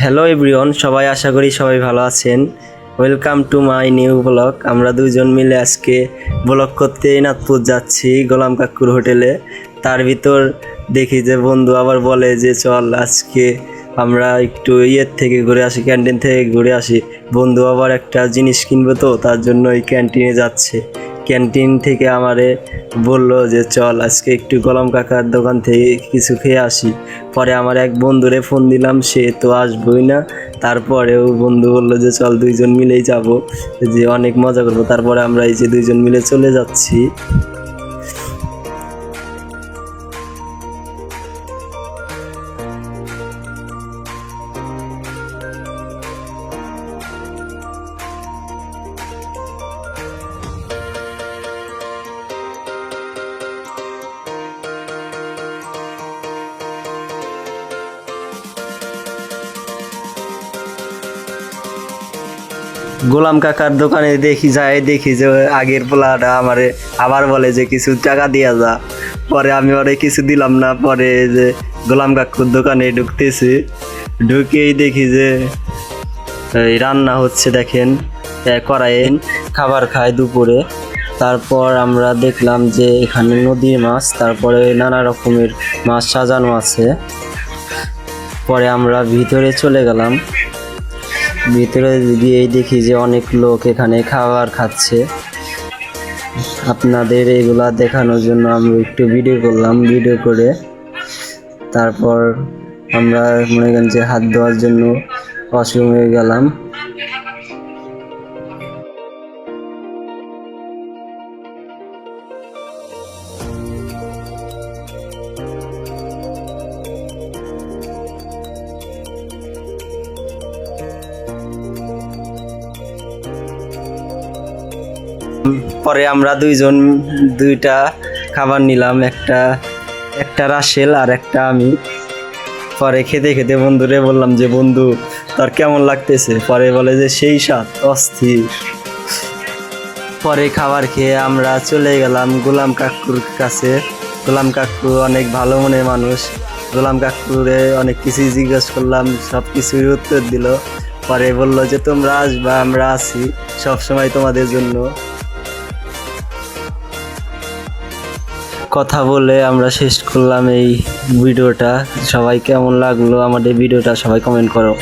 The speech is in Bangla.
হ্যালো এভরিওয়ান, সবাই আশা করি সবাই ভালো আছেন। Welcome to my new blog. আমরা দুইজন মিলে আজকে ব্লগ করতে নাথপুর যাচ্ছি গোলাম কাকুর হোটেলে। তার ভিতর দেখি যে বন্ধু আবার বলে যে চল আজকে আমরা একটু থেকে ঘুরে আসি, ক্যান্টিন থেকে ঘুরে আসি। বন্ধু আবার একটা জিনিস কিনবো, তো তার জন্য এই ক্যান্টিনে যাচ্ছে। ক্যান্টিন থেকে আমারে বললো যে চল আজকে একটু গোলাম কাকার দোকান থেকে কিছু খেয়ে আসি। পরে আমার এক বন্ধুরে ফোন দিলাম, সে তো আসবোই না। তারপরেও বন্ধু বললো যে চল দুইজন মিলেই যাব, যে অনেক মজা করবো। তারপরে আমরা এই যে দুইজন মিলে চলে যাচ্ছি। গোলাম কাকার দোকানে দেখি যে আগের পোলাটা আমারে আবার বলে যে কিছু টাকা দিয়া যা। পরে আমি ওরে কিছু দিলাম না। পরে যে গোলাম কাকুর দোকানে ঢুকতেছি, ঢুকেই দেখি যে এই রান্না হচ্ছে, দেখেন কড়াইয়ে খাবার খায় দুপুরে। তারপর আমরা দেখলাম যে এখানে নদীর মাছ, তারপরে নানা রকমের মাছ সাজানো আছে। পরে আমরা ভিতরে চলে গেলাম। ভিতরে গিয়েই দেখি যে অনেক লোক এখানে খাবার খাচ্ছে। আপনাদের এগুলা দেখানোর জন্য আমি একটু ভিডিও করলাম। ভিডিও করে তারপর আমরা মনে করেন যে হাত ধোয়ার জন্য ওয়াশরুমে গেলাম। পরে আমরা দুইটা খাবার নিলাম, একটা রাসেল আর একটা আমি। পরে খেতে খেতে বন্ধুরে বললাম যে বন্ধু তোর কেমন লাগতেছে? পরে বলে যে সেই স্বাদ, অস্থির। পরে খাবার খেয়ে আমরা চলে গেলাম গোলাম কাকুর কাছে। গোলাম কাকু অনেক ভালো মনের মানুষ। গোলাম কাকুরে অনেক কিছু জিজ্ঞেস করলাম, সব কিছুর উত্তর দিল। পরে বললো যে তোমরা আসবা, আমরা আছি সবসময় তোমাদের জন্য। কথা বলে আমরা শেষ করলাম এই ভিডিওটা। সবাই কেমন লাগলো আমাদের ভিডিওটা সবাই কমেন্ট করো।